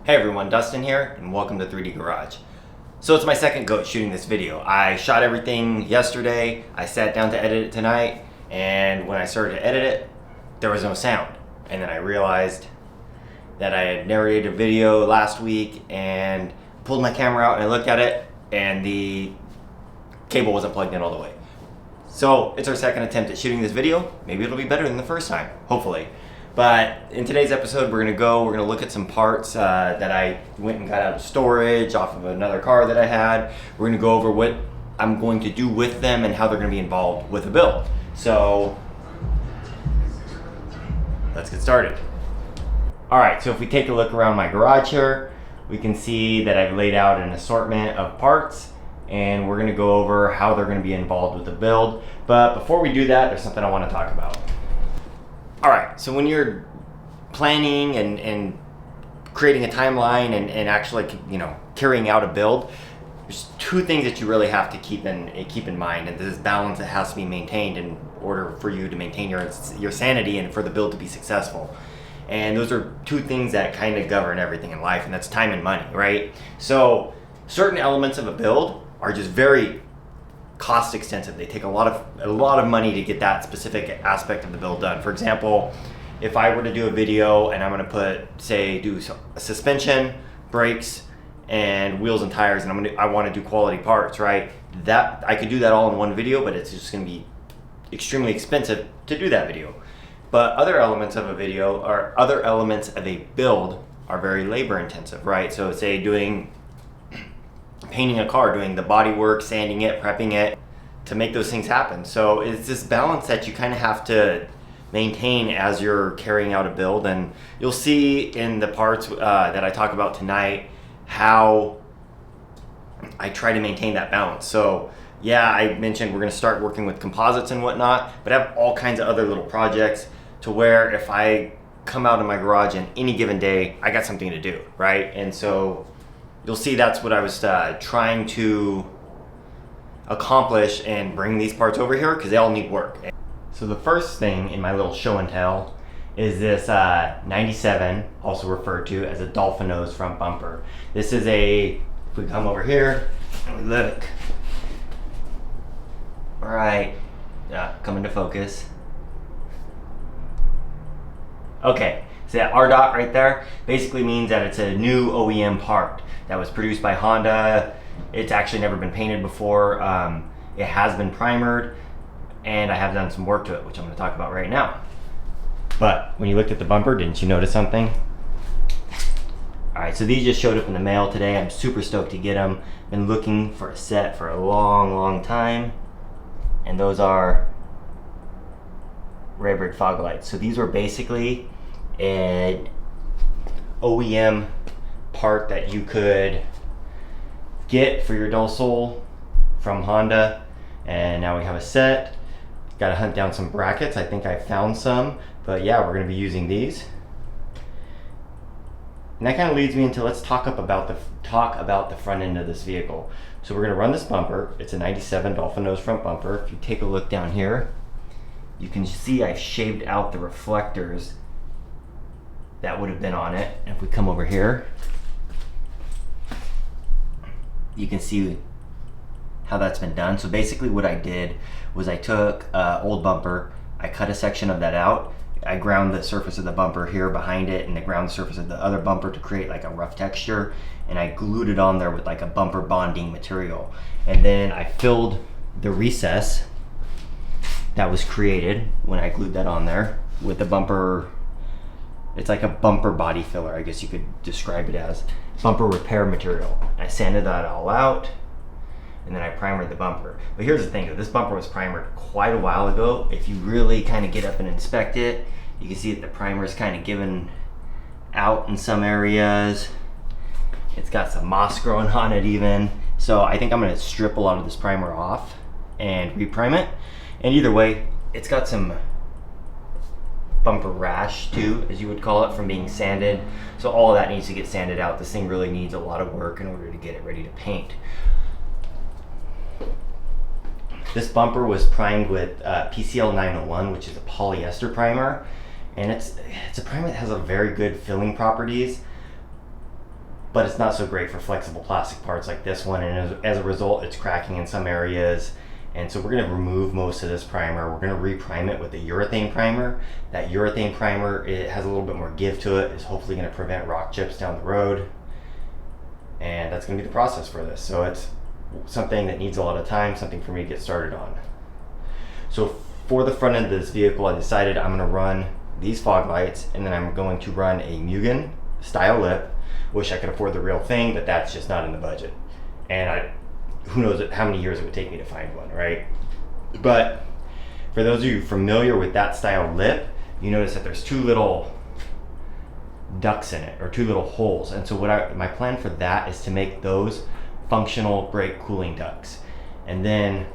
Hey everyone, Dustin here, and welcome to 3D Garage. So it's my second go at shooting this video. I shot everything yesterday, I sat down to edit it tonight, and when I started to edit it, there was no sound. And then I realized that I had narrated a video last week and pulled my camera out and I looked at it, and the cable wasn't plugged in all the way. So it's our second attempt at shooting this video. Maybe it'll be better than the first time, hopefully. But in today's episode, we're gonna look at some parts that I went and got out of storage off of another car that I had. We're gonna go over what I'm going to do with them and how they're gonna be involved with the build. So let's get started. All right, so if we take a look around my garage here, we can see that I've laid out an assortment of parts, and we're gonna go over how they're gonna be involved with the build. But before we do that, there's something I wanna talk about. All right, so when you're planning and creating a timeline and actually, carrying out a build, there's two things that you really have to keep in mind, and this balance that has to be maintained in order for you to maintain your sanity and for the build to be successful. And those are two things that kind of govern everything in life, and that's time and money, right? So certain elements of a build are just very cost extensive. They take a lot of money to get that specific aspect of the build done. For example, if I were to do a video and I'm going to do a suspension, brakes, and wheels and tires, and I want to do quality parts, right? That I could do that all in one video, but it's just going to be extremely expensive to do that video. But other elements of a video or other elements of a build are very labor intensive, right? So say painting a car, doing the bodywork, sanding it, prepping it, to make those things happen. So it's this balance that you kind of have to maintain as you're carrying out a build, and you'll see in the parts that I talk about tonight how I try to maintain that balance. So yeah, I mentioned we're going to start working with composites and whatnot, but I have all kinds of other little projects to where if I come out in my garage on any given day, I got something to do, right? And so you'll see that's what I was trying to accomplish and bring these parts over here, because they all need work. So the first thing in my little show and tell is this 97, also referred to as a dolphin nose front bumper. This is if we come over here and we look, all right, come into focus. Okay, so that R dot right there basically means that it's a new OEM part that was produced by Honda. It's actually never been painted before. It has been primered, and I have done some work to it, which I'm going to talk about right now. But when you looked at the bumper, didn't you notice something? All right, so these just showed up in the mail today. I'm super stoked to get them. Been looking for a set for a long time, and those are Raybrig fog lights. So these were basically an OEM part that you could get for your Del Sol from Honda, and now we have a set. Got to hunt down some brackets. I think I found some, but yeah, we're going to be using these. And that kind of leads me into let's talk about the front end of this vehicle. So we're going to run this bumper. It's a 97 dolphin nose front bumper. If you take a look down here, you can see I've shaved out the reflectors that would have been on it. And if we come over here, you can see how that's been done. So basically what I did was I took old bumper, I cut a section of that out, I ground the surface of the bumper here behind it, and I ground the surface of the other bumper to create like a rough texture, and I glued it on there with like a bumper bonding material. And then I filled the recess that was created when I glued that on there with the bumper. It's like a bumper body filler, I guess you could describe it as. Bumper repair material. I sanded that all out, and then I primered the bumper. But here's the thing, this bumper was primered quite a while ago. If you really kind of get up and inspect it, you can see that the primer is kind of given out in some areas. It's got some moss growing on it even. So I think I'm gonna strip a lot of this primer off and reprime it. And either way, it's got some bumper rash too, as you would call it, from being sanded. So all of that needs to get sanded out. This thing really needs a lot of work in order to get it ready to paint. This bumper was primed with PCL 901, which is a polyester primer, and it's a primer that has a very good filling properties. but it's not so great for flexible plastic parts like this one, and as a result it's cracking in some areas. And so we're going to remove most of this primer. We're going to reprime it with a urethane primer. That urethane primer, it has a little bit more give to it. It's hopefully going to prevent rock chips down the road. And that's going to be the process for this. So it's something that needs a lot of time, something for me to get started on. So for the front end of this vehicle, I decided I'm going to run these fog lights, and then I'm going to run a Mugen style lip. Wish I could afford the real thing, but that's just not in the budget. And who knows how many years it would take me to find one, right? But for those of you familiar with that style lip, you notice that there's two little ducts in it, or two little holes. And so my plan for that is to make those functional brake cooling ducts. And then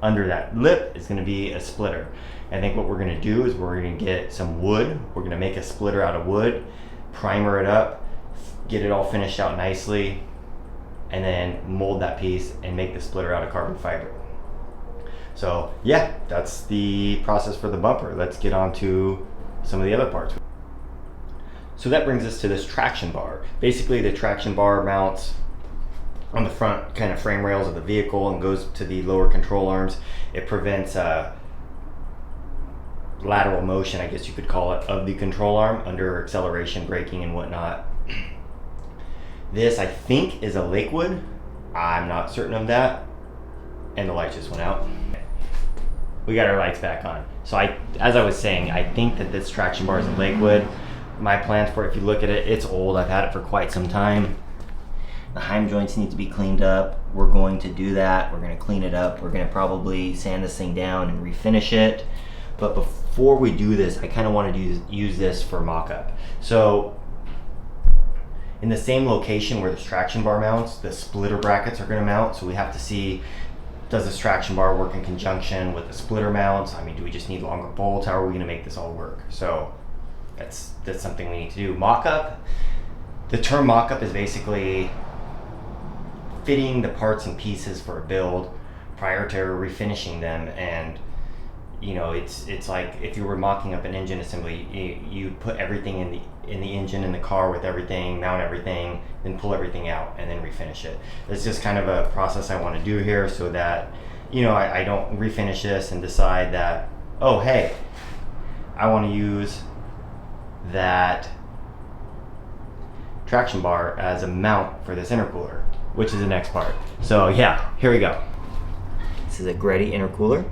under that lip is going to be a splitter. I think what we're going to do is we're going to get some wood. We're going to make a splitter out of wood, primer it up, get it all finished out nicely, and then mold that piece and make the splitter out of carbon fiber. So yeah, that's the process for the bumper. Let's get on to some of the other parts. So that brings us to this traction bar. Basically the traction bar mounts on the front kind of frame rails of the vehicle and goes to the lower control arms. It prevents lateral motion, I guess you could call it, of the control arm under acceleration, braking, and whatnot. This, I think, is a Lakewood. I'm not certain of that. And the light just went out. We got our lights back on. So as I was saying, I think that this traction bar is a Lakewood. My plans for it, if you look at it, it's old. I've had it for quite some time. The heim joints need to be cleaned up. We're going to do that. We're going to clean it up. We're going to probably sand this thing down and refinish it. But before we do this, I kind of want to use this for mock-up. So in the same location where this traction bar mounts, the splitter brackets are going to mount. So we have to see, does this traction bar work in conjunction with the splitter mounts? I mean, do we just need longer bolts? How are we going to make this all work? So that's something we need to do. Mock-up, the term mock-up is basically fitting the parts and pieces for a build prior to refinishing them. And you know, it's like if you were mocking up an engine assembly, you put everything in the engine in the car with everything, mount everything, then pull everything out and then refinish it. It's just kind of a process I want to do here so that, you know, I don't refinish this and decide that, oh hey, I want to use that traction bar as a mount for this intercooler, which is the next part. So yeah, here we go. This is a Greddy intercooler.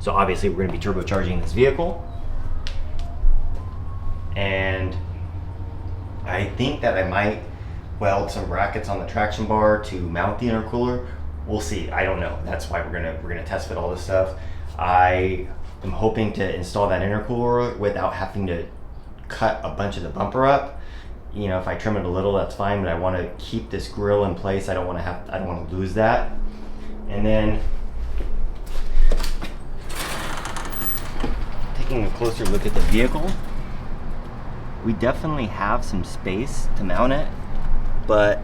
So obviously we're going to be turbocharging this vehicle. And I think that I might weld some brackets on the traction bar to mount the intercooler. We'll see. I don't know. That's why we're gonna test fit all this stuff. I am hoping to install that intercooler without having to cut a bunch of the bumper up. You know, if I trim it a little, that's fine, but I want to keep this grill in place. I don't want to lose that. And then taking a closer look at the vehicle, we definitely have some space to mount it, but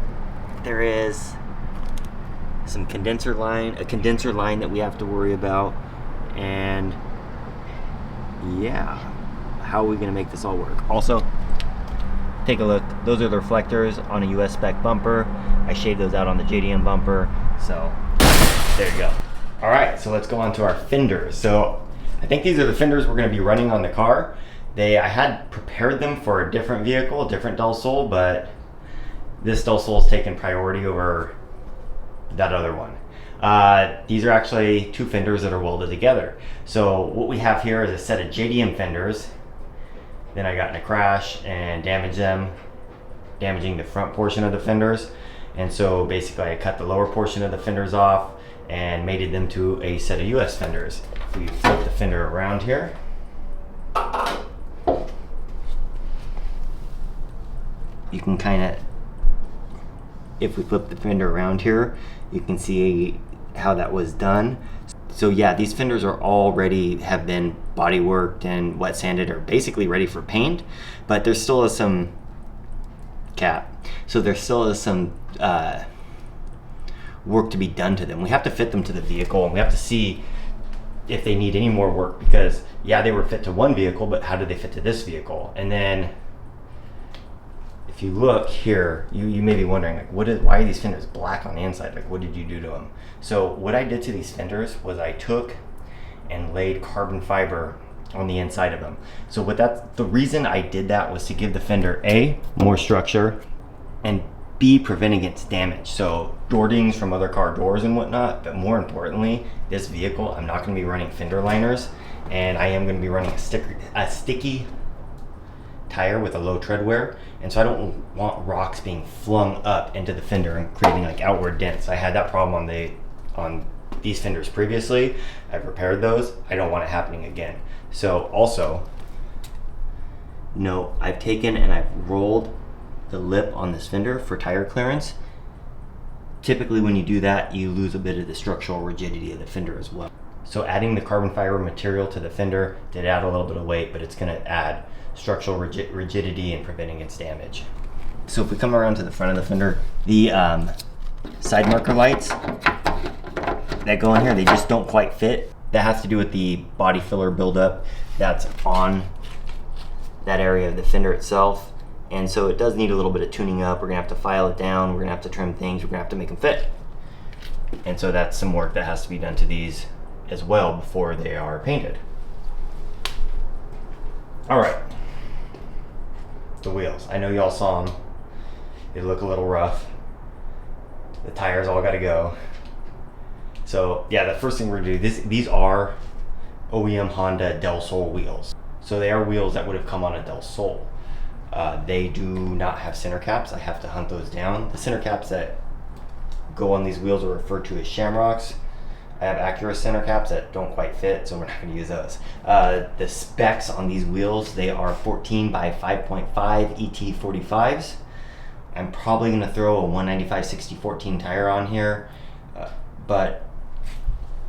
there is a condenser line that we have to worry about. And yeah, how are we going to make this all work? Also, take a look, those are the reflectors on a US spec bumper. I shaved those out on the JDM bumper, so there you go. All right, so let's go on to our fenders. So I think these are the fenders we're going to be running on the car. I had prepared them for a different vehicle, a different dull sole, but this dull sole is taking priority over that other one. These are actually two fenders that are welded together. So what we have here is a set of JDM fenders. Then I got in a crash and damaged them, damaging the front portion of the fenders. And so basically I cut the lower portion of the fenders off and mated them to a set of US fenders. If we flip the fender around here, you can kind of, if we flip the fender around here, you can see how that was done. So yeah, these fenders are already have been body worked and wet sanded, or basically ready for paint, but there still is some work to be done to them. We have to fit them to the vehicle, and we have to see if they need any more work, because yeah, they were fit to one vehicle, but how do they fit to this vehicle? And then if you look here, you may be wondering, like, why are these fenders black on the inside? Like, what did you do to them? So what I did to these fenders was I took and laid carbon fiber on the inside of them. So the reason I did that was to give the fender A, more structure, and B, prevent against damage. So door dings from other car doors and whatnot, but more importantly, this vehicle, I'm not gonna be running fender liners, and I am gonna be running a sticky tire with a low tread wear, and so I don't want rocks being flung up into the fender and creating like outward dents. I had that problem on these fenders previously. I've repaired those. I don't want it happening again. So also, no, I've taken and I've rolled the lip on this fender for tire clearance. Typically when you do that, you lose a bit of the structural rigidity of the fender as well. So adding the carbon fiber material to the fender did add a little bit of weight, but it's gonna add structural rigidity and preventing its damage. So if we come around to the front of the fender, the side marker lights that go in here, they just don't quite fit. That has to do with the body filler buildup that's on that area of the fender itself. And so it does need a little bit of tuning up. We're gonna have to file it down. We're gonna have to trim things. We're gonna have to make them fit. And so that's some work that has to be done to these as well before they are painted. All right. The wheels. I know y'all saw them. They look a little rough. The tires all gotta go. So yeah, the first thing we're gonna do, these are OEM Honda Del Sol wheels. So they are wheels that would have come on a Del Sol. They do not have center caps. I have to hunt those down. The center caps that go on these wheels are referred to as shamrocks. I have Acura center caps that don't quite fit, so we're not going to use those. The specs on these wheels, they are 14 by 5.5 ET45s. I'm probably going to throw a 195/60/14 tire on here, but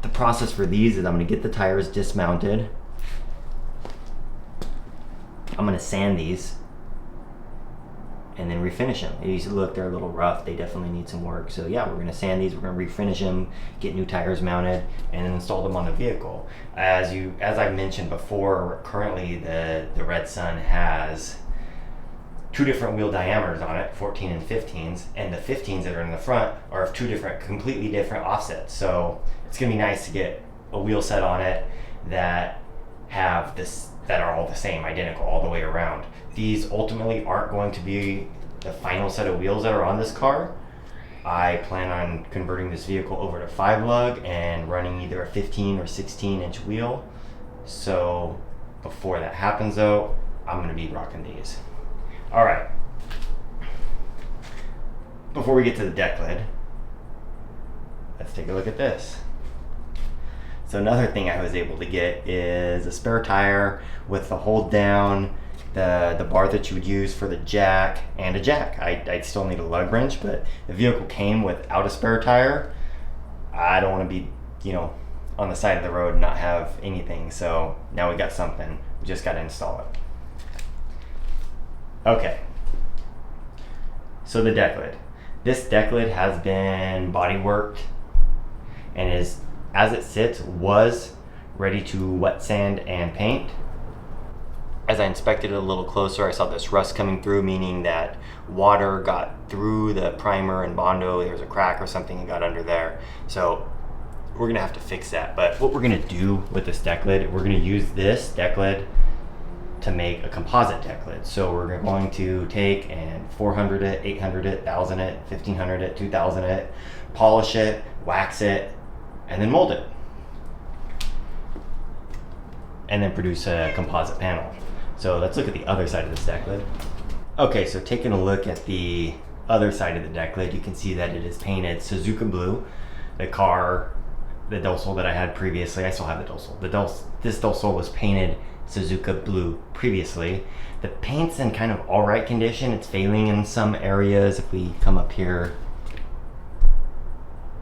the process for these is I'm going to get the tires dismounted. I'm going to sand these and then refinish them. These look, they're a little rough. They definitely need some work. So yeah, we're gonna sand these, we're gonna refinish them, get new tires mounted, and then install them on the vehicle. As I mentioned before, currently the Red Sun has two different wheel diameters on it, 14 and 15s, and the 15s that are in the front are of completely different offsets. So it's gonna be nice to get a wheel set on it that are all the same, identical all the way around. These ultimately aren't going to be the final set of wheels that are on this car. I plan on converting this vehicle over to 5-lug and running either a 15 or 16 inch wheel. So before that happens though, I'm gonna be rocking these. All right. Before we get to the deck lid, let's take a look at this. So another thing I was able to get is a spare tire with the hold down, the bar that you would use for the jack, and a jack. I still need a lug wrench, but the vehicle came without a spare tire. I don't want to be, on the side of the road and not have anything. So now we got something. We just got to install it. Okay. So the deck lid. This deck lid has been body worked and is, as it sits, was ready to wet sand and paint. As I inspected it a little closer, I saw this rust coming through, meaning that water got through the primer and Bondo. There was a crack or something that got under there. So we're gonna have to fix that. But what we're gonna do with this deck lid, we're gonna use this deck lid to make a composite deck lid. So we're going to take and 400 it, 800 it, 1000 it, 1500 it, 2000 it, polish it, wax it, and then mold it. And then produce a composite panel. So let's look at the other side of this deck lid. Okay, so taking a look at the other side of the deck lid, you can see that it is painted Suzuka blue. The Del Sol that I had previously, I still have the Del Sol. This Del Sol was painted Suzuka blue previously. The paint's in kind of all right condition. It's failing in some areas. If we come up here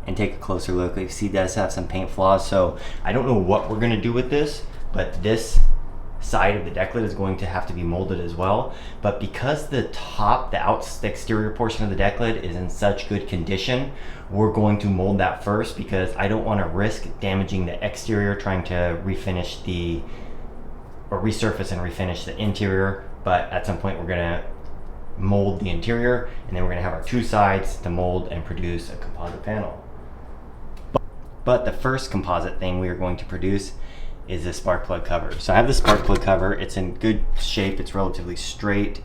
and take a closer look, you see it does have some paint flaws. So I don't know what we're gonna do with this, but this side of the deck lid is going to have to be molded as well. But because the exterior portion of the deck lid is in such good condition, we're going to mold that first because I don't want to risk damaging the exterior trying to resurface and refinish the interior. But at some point we're gonna mold the interior, and then we're gonna have our two sides to mold and produce a composite panel. But the first composite thing we are going to produce is this spark plug cover. So I have the spark plug cover. It's in good shape. It's relatively straight.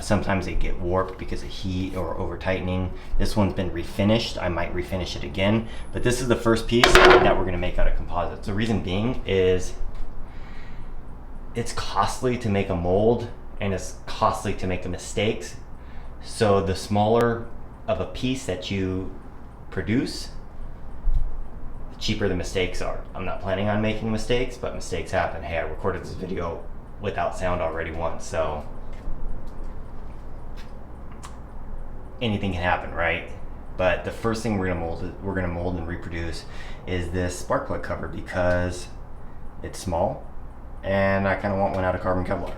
Sometimes they get warped because of heat or over tightening. This one's been refinished. I might refinish it again, but this is the first piece that we're gonna make out of composites. The reason being is it's costly to make a mold and it's costly to make the mistakes. So the smaller of a piece that you produce, the cheaper the mistakes are. I'm not planning on making mistakes, but mistakes happen. Hey, I recorded this video without sound already once, so anything can happen, right? But the first thing we're gonna mold and reproduce is this spark plug cover because it's small and I kind of want one out of carbon Kevlar.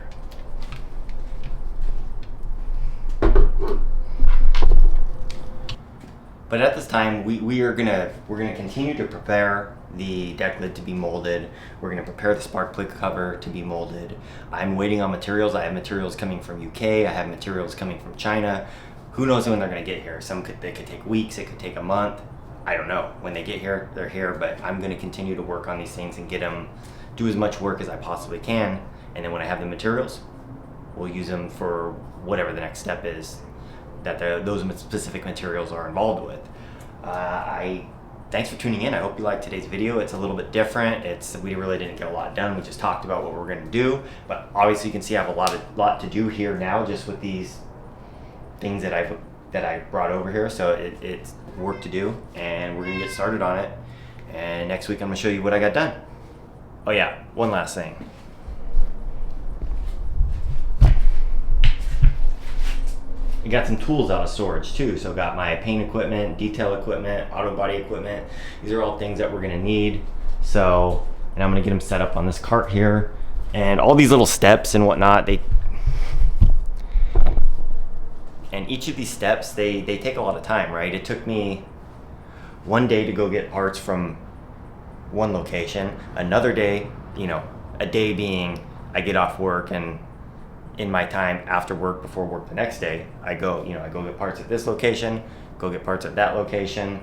But at this time, we're gonna continue to prepare the deck lid to be molded. We're gonna prepare the spark plug cover to be molded. I'm waiting on materials. I have materials coming from UK. I have materials coming from China. Who knows when they're gonna get here? They could take weeks. It could take a month. I don't know. When they get here, they're here. But I'm gonna continue to work on these things and do as much work as I possibly can. And then when I have the materials, we'll use them for whatever the next step is that those specific materials are involved with. Thanks for tuning in. I hope you liked today's video. It's a little bit different. We really didn't get a lot done. We just talked about what we're gonna do, but obviously you can see I have a lot to do here now just with these things that I brought over here. So it's work to do, and we're gonna get started on it. And next week I'm gonna show you what I got done. Oh yeah, one last thing. I got some tools out of storage too. So got my paint equipment, detail equipment, auto body equipment. These are all things that we're gonna need. So, and I'm gonna get them set up on this cart here. And all these little steps and whatnot, and each of these steps, they take a lot of time, right? It took me one day to go get parts from one location. Another day, a day being I get off work, and in my time after work, before work the next day, I go get parts at this location, go get parts at that location,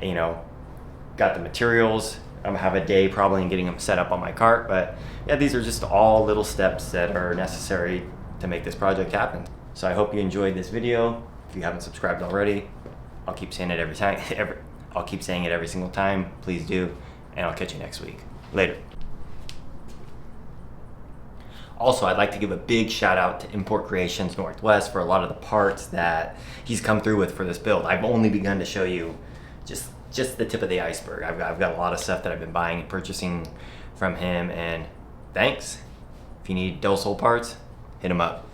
got the materials. I'm gonna have a day probably in getting them set up on my cart, but yeah, these are just all little steps that are necessary to make this project happen. So I hope you enjoyed this video. If you haven't subscribed already, I'll keep saying it every time. I'll keep saying it every single time. Please do, and I'll catch you next week. Later. Also, I'd like to give a big shout out to Import Creations Northwest for a lot of the parts that he's come through with for this build. I've only begun to show you just the tip of the iceberg. I've got a lot of stuff that I've been buying and purchasing from him, and thanks. If you need Del Sol parts, hit him up.